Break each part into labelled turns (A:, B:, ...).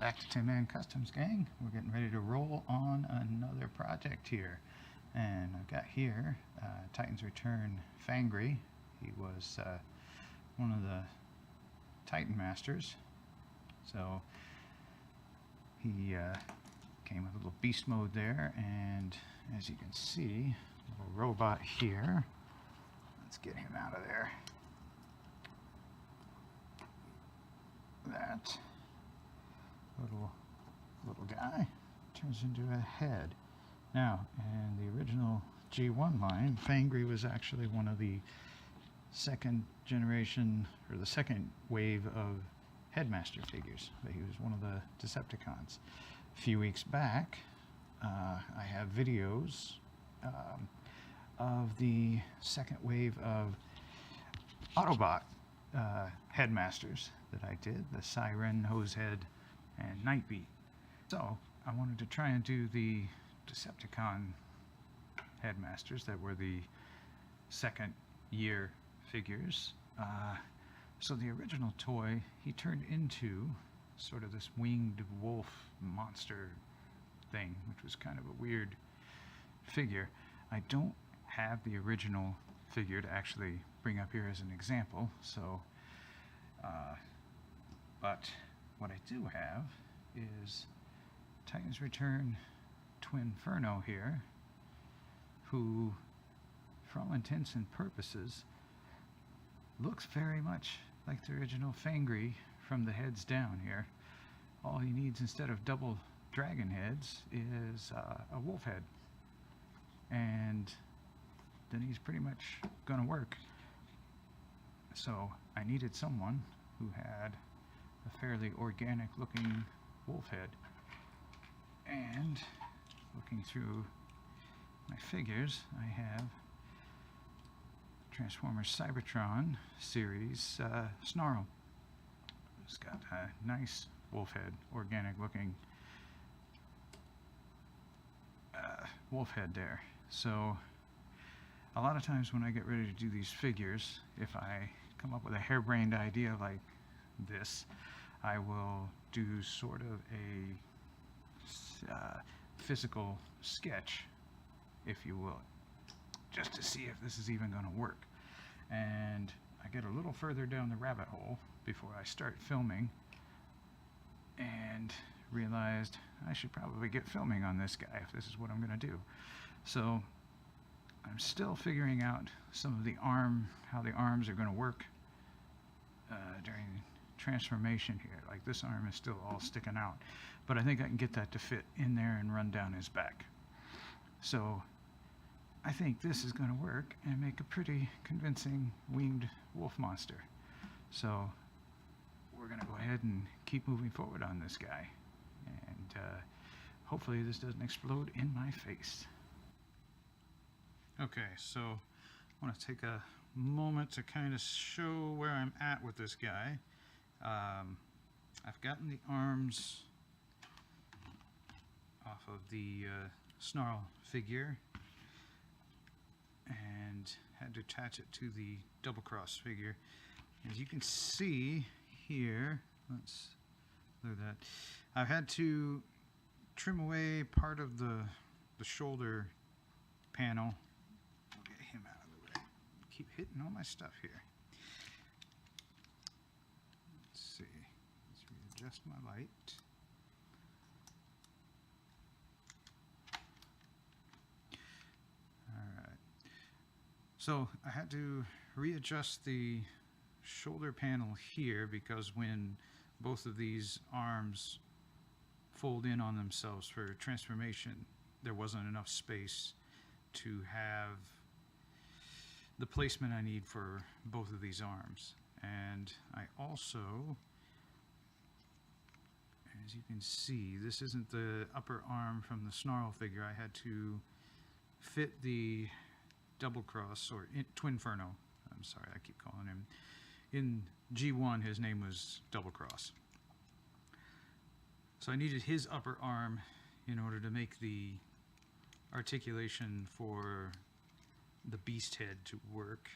A: back to Tin Man Customs, gang. We're getting ready to roll on another project here. And I've got here Titans Return Fangry. He was one of the Titanmasters. So he came with a little beast mode there, and as you can see, a little robot here. Let's get him out of there. That little guy turns into a head. Now, in the original G1 line, Fangry was actually one of the second generation, or the second wave of Headmaster figures. He was one of the Decepticons. A few weeks back, I have videos of the second wave of Autobot Headmasters that I did, the Siren, Hosehead, and Nightbeat. So I wanted to try and do the Decepticon Headmasters that were the second year figures. So the original toy, he turned into sort of this winged wolf monster thing, which was kind of a weird figure. I don't have the original figure to actually bring up here as an example, so but what I do have is Titans Return Twinferno here, who, for all intents and purposes, looks very much like the original Fangry from the heads down here. All he needs, instead of double dragon heads, is a wolf head, and then he's pretty much gonna work. So I needed someone who had a fairly organic looking wolf head, and looking through my figures, I have Transformers Cybertron series Snarl. It's got a nice wolf head, organic looking wolf head there. So a lot of times when I get ready to do these figures, if I come up with a harebrained idea like this, I will do sort of a physical sketch, if you will, just to see if this is even going to work. And I get a little further down the rabbit hole before I start filming and realized I should probably get filming on this guy if this is what I'm going to do. So I'm still figuring out some of the how the arms are going to work during transformation here. Like, this arm is still all sticking out, but I think I can get that to fit in there and run down his back. So I think this is going to work and make a pretty convincing winged wolf monster. So we're going to go ahead and keep moving forward on this guy, and hopefully this doesn't explode in my face. Okay, so I want to take a moment to kind of show where I'm at with this guy. I've gotten the arms off of the Snarl figure and had to attach it to the double cross figure. As you can see here, let's look at that. I've had to trim away part of the shoulder panel. I'll get him out of the way. Keep hitting all my stuff here. Let's see. Let's readjust my light. Alright. So I had to readjust the shoulder panel here because when both of these arms fold in on themselves for transformation, there wasn't enough space to have the placement I need for both of these arms. And I also, as you can see, this isn't the upper arm from the Snarl figure. I had to fit the double cross, or Twinferno. I'm sorry, I keep calling him. In G1, his name was Double Cross. So I needed his upper arm in order to make the articulation for the beast head to work.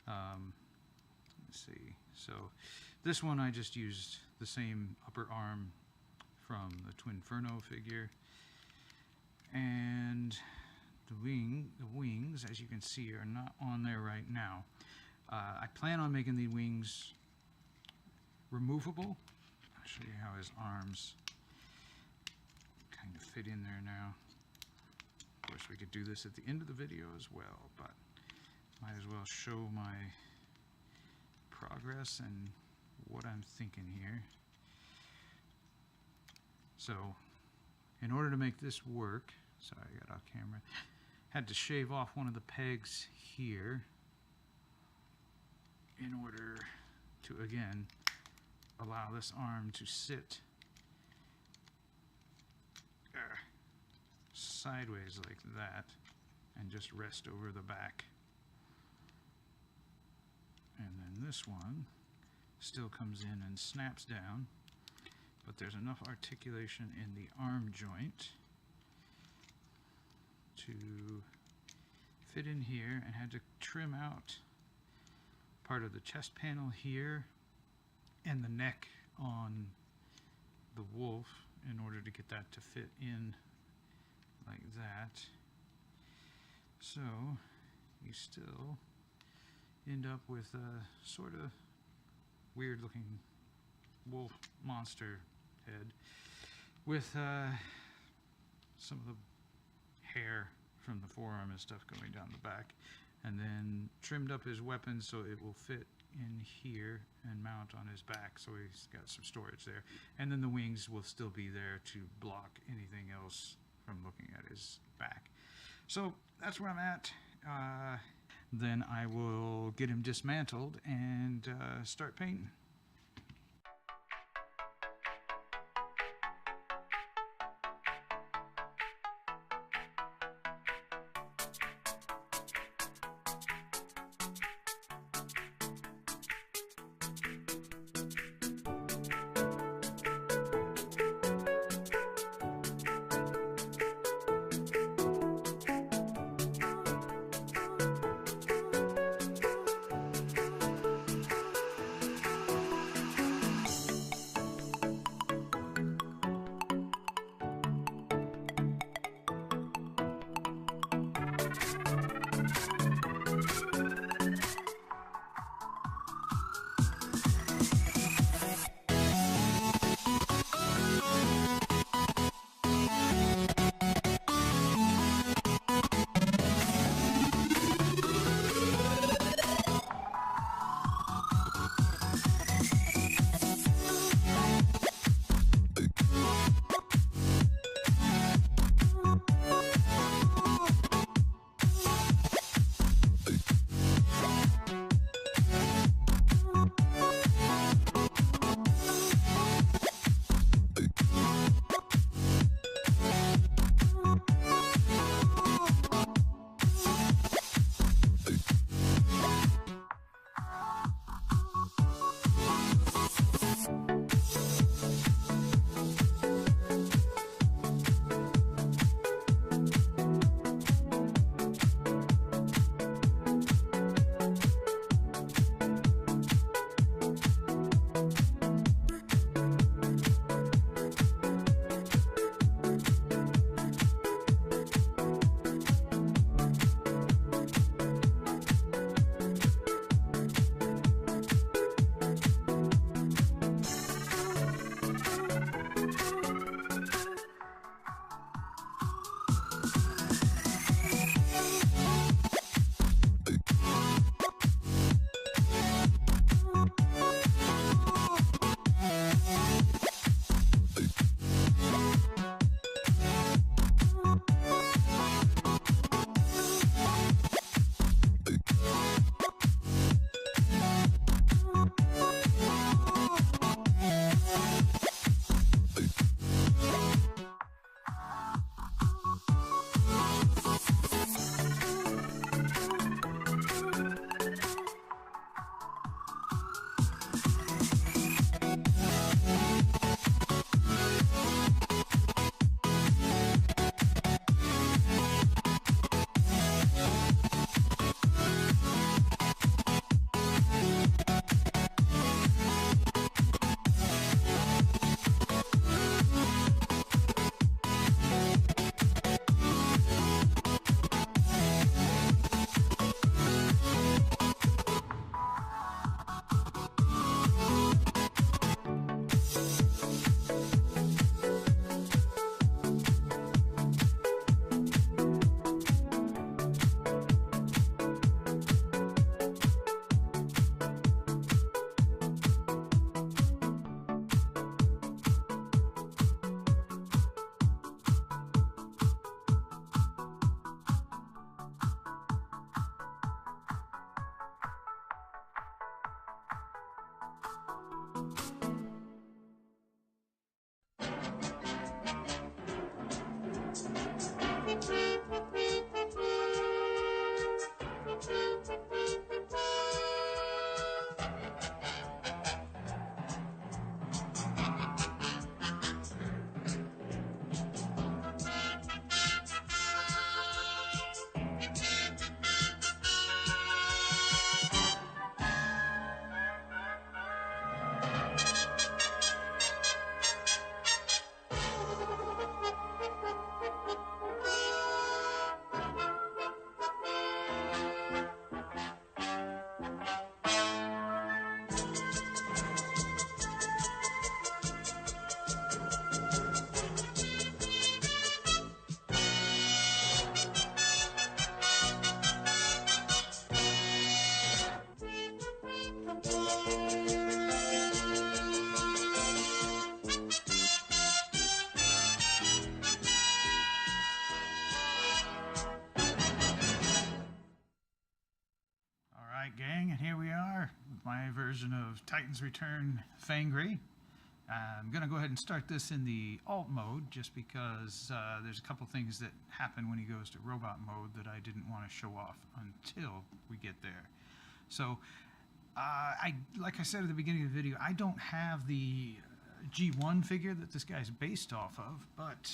A: Let's see. So this one I just used the same upper arm from the Twinferno figure. And the wings, as you can see, are not on there right now. I plan on making the wings removable. I'll show you how his arms kind of fit in there now. Of course, we could do this at the end of the video as well, but might as well show my progress and what I'm thinking here. So, in order to make this work, sorry, I got off camera, had to shave off one of the pegs here in order to, again, allow this arm to sit sideways like that and just rest over the back. And then this one still comes in and snaps down, but there's enough articulation in the arm joint to fit in here, and had to trim out part of the chest panel here and the neck on the wolf in order to get that to fit in like that. So you still end up with a sort of weird looking wolf monster head with some of the hair from the forearm and stuff going down the back, and then trimmed up his weapon so it will fit in here and mount on his back, so he's got some storage there, and then the wings will still be there to block anything else from looking at his back. So that's where I'm at. Then I will get him dismantled and start painting. Gang, and here we are with my version of Titans Return Fangry. I'm going to go ahead and start this in the alt mode just because there's a couple things that happen when he goes to robot mode that I didn't want to show off until we get there. So, like I said at the beginning of the video, I don't have the G1 figure that this guy's based off of, but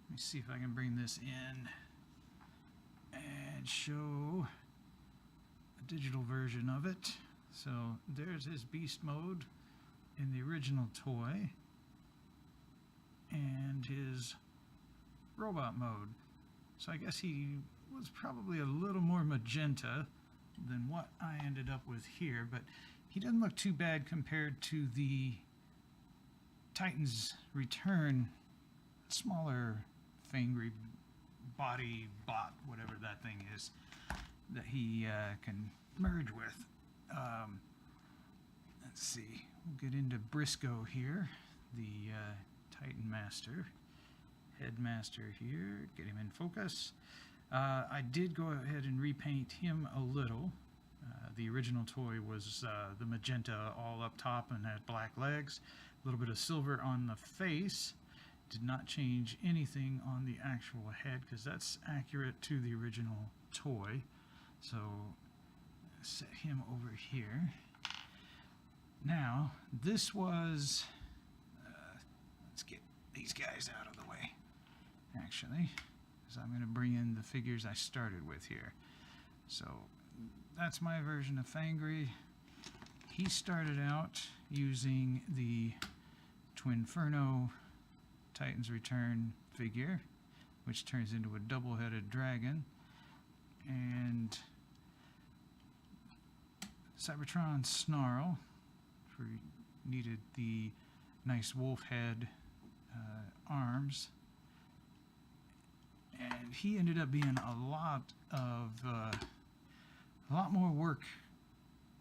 A: let me see if I can bring this in and show digital version of it. So there's his beast mode in the original toy and his robot mode. So I guess he was probably a little more magenta than what I ended up with here, but he doesn't look too bad compared to the Titans Return smaller Fangry body bot, whatever that thing is, that he can merge with. Let's see, we'll get into Briscoe here, the Titanmaster, Headmaster here, get him in focus. I did go ahead and repaint him a little. The original toy was the magenta all up top and had black legs, a little bit of silver on the face. Did not change anything on the actual head because that's accurate to the original toy. So set him over here. Now this was let's get these guys out of the way actually, because I'm going to bring in the figures I started with here. So that's my version of Fangry. He started out using the Twinferno Titans Return figure, which turns into a double-headed dragon, and Cybertron Snarl, for needed the nice wolf head arms, and he ended up being a lot more work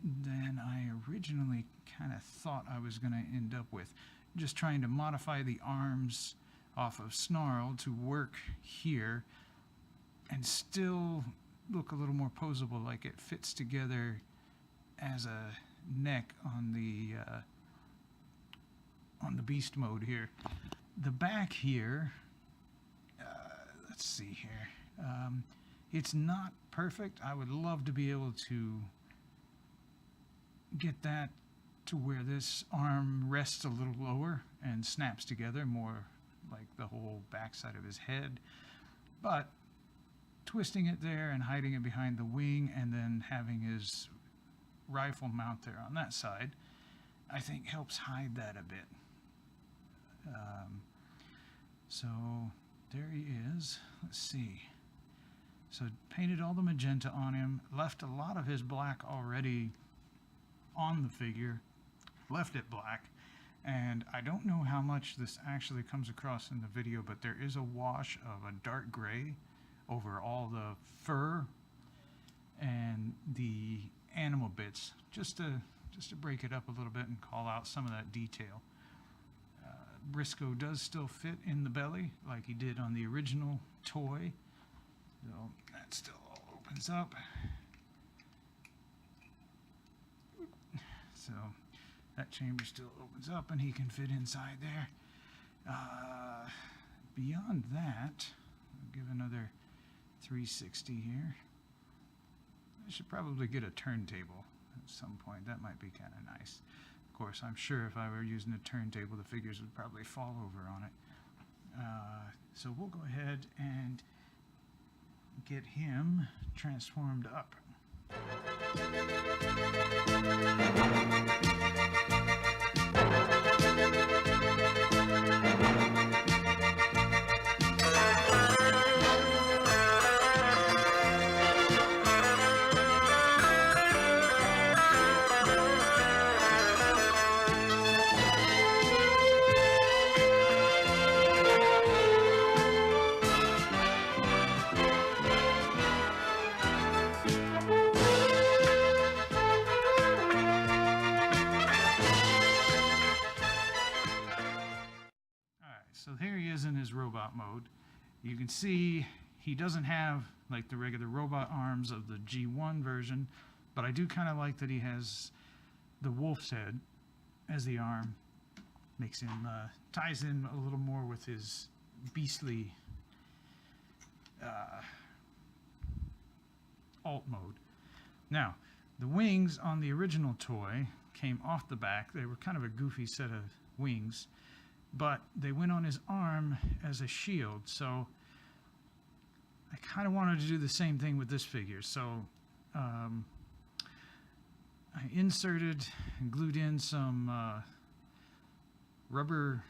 A: than I originally kind of thought I was going to end up with. Just trying to modify the arms off of Snarl to work here and still look a little more posable, like it fits together as a neck on the beast mode here. The back here, let's see here, it's not perfect. I would love to be able to get that to where this arm rests a little lower and snaps together more like the whole backside of his head, but twisting it there and hiding it behind the wing and then having his rifle mount there on that side, I think helps hide that a bit. So there he is. Let's see. So painted all the magenta on him, left a lot of his black already on the figure, left it black, and I don't know how much this actually comes across in the video, but there is a wash of a dark gray over all the fur and the animal bits, just to break it up a little bit and call out some of that detail. Briscoe does still fit in the belly like he did on the original toy, so that still all opens up. So That chamber still opens up and he can fit inside there. Beyond that, I'll give another 360 here. I should probably get a turntable at some point. That might be kind of nice. Of course, I'm sure if I were using a turntable, the figures would probably fall over on it. So we'll go ahead and get him transformed up. So here he is in his robot mode. You can see he doesn't have like the regular robot arms of the G1 version, but I do kind of like that he has the wolf's head as the arm. Makes him, ties in a little more with his beastly alt mode. Now, the wings on the original toy came off the back. They were kind of a goofy set of wings, but they went on his arm as a shield. So I kind of wanted to do the same thing with this figure. So I inserted and glued in some rubber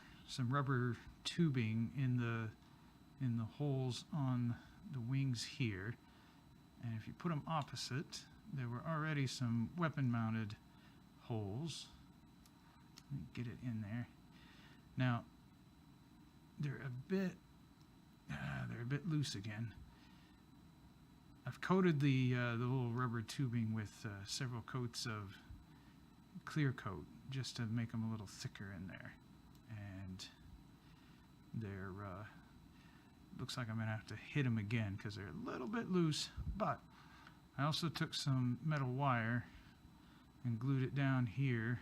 A: tubing in the holes on the wings here. And if you put them opposite, there were already some weapon mounted holes. Let me get it in there. Now they're a bit loose again. I've coated the little rubber tubing with several coats of clear coat just to make them a little thicker in there. And they're looks like I'm gonna have to hit them again because they're a little bit loose. But I also took some metal wire and glued it down here.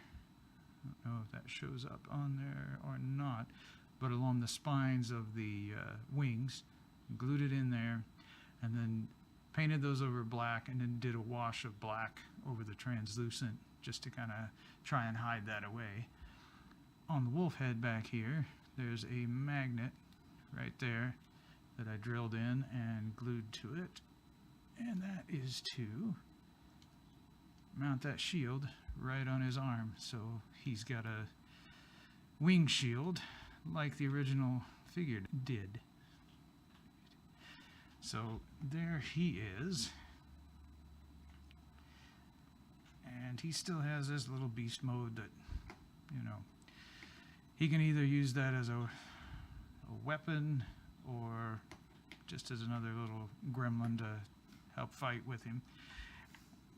A: I don't know if that shows up on there or not, but along the spines of the wings, glued it in there, and then painted those over black, and then did a wash of black over the translucent just to kind of try and hide that away. On the wolf head back here, there's a magnet right there that I drilled in and glued to it, and that is to mount that shield right on his arm, so he's got a wing shield like the original figure did. So there he is, and he still has this little beast mode that, you know, he can either use that as a weapon or just as another little gremlin to help fight with him.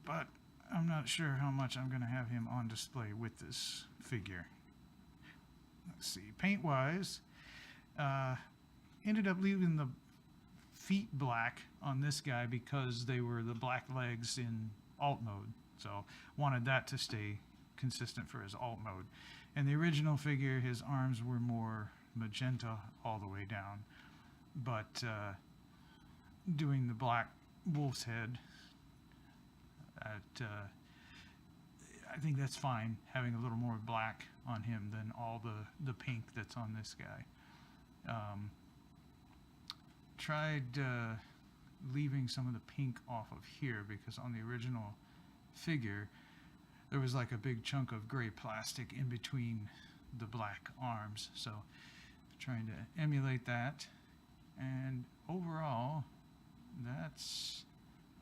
A: But I'm not sure how much I'm going to have him on display with this figure. Let's see, paint-wise, ended up leaving the feet black on this guy because they were the black legs in alt mode. So wanted that to stay consistent for his alt mode. And the original figure, his arms were more magenta all the way down. But doing the black wolf's head, I think that's fine, having a little more black on him than all the pink that's on this guy. Tried leaving some of the pink off of here because on the original figure there was like a big chunk of gray plastic in between the black arms, so trying to emulate that. And overall, that's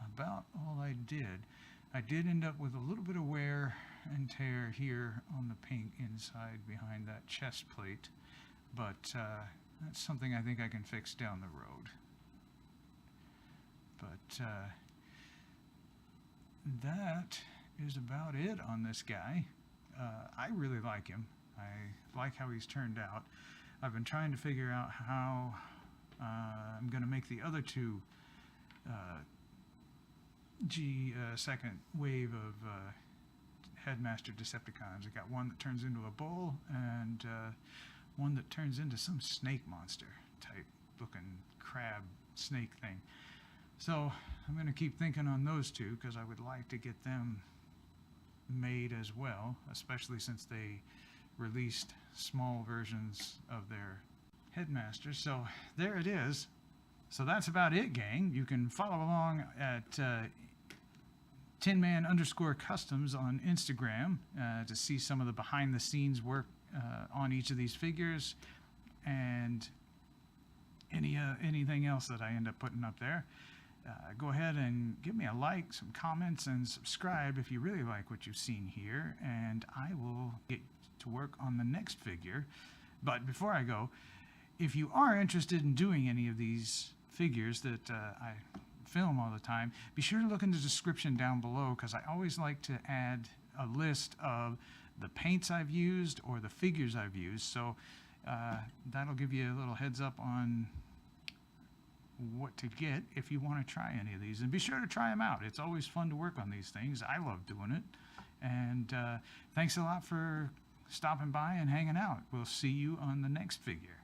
A: about all I did. I did end up with a little bit of wear and tear here on the pink inside behind that chest plate, but that's something I think I can fix down the road. But that is about it on this guy. I really like him. I like how he's turned out. I've been trying to figure out how I'm going to make the other two second wave of Headmaster Decepticons. I got one that turns into a bull and one that turns into some snake monster type looking crab snake thing. So I'm going to keep thinking on those two because I would like to get them made as well, especially since they released small versions of their Headmaster. So there it is. So that's about it, gang. You can follow along at tinman_customs on Instagram to see some of the behind the scenes work on each of these figures and anything else that I end up putting up there. Go ahead and give me a like, some comments, and subscribe if you really like what you've seen here, and I will get to work on the next figure. But before I go, if you are interested in doing any of these figures that I film all the time, be sure to look in the description down below, because I always like to add a list of the paints I've used or the figures I've used, so that'll give you a little heads up on what to get if you want to try any of these. And be sure to try them out. It's always fun to work on these things. I love doing it. And thanks a lot for stopping by and hanging out. We'll see you on the next figure.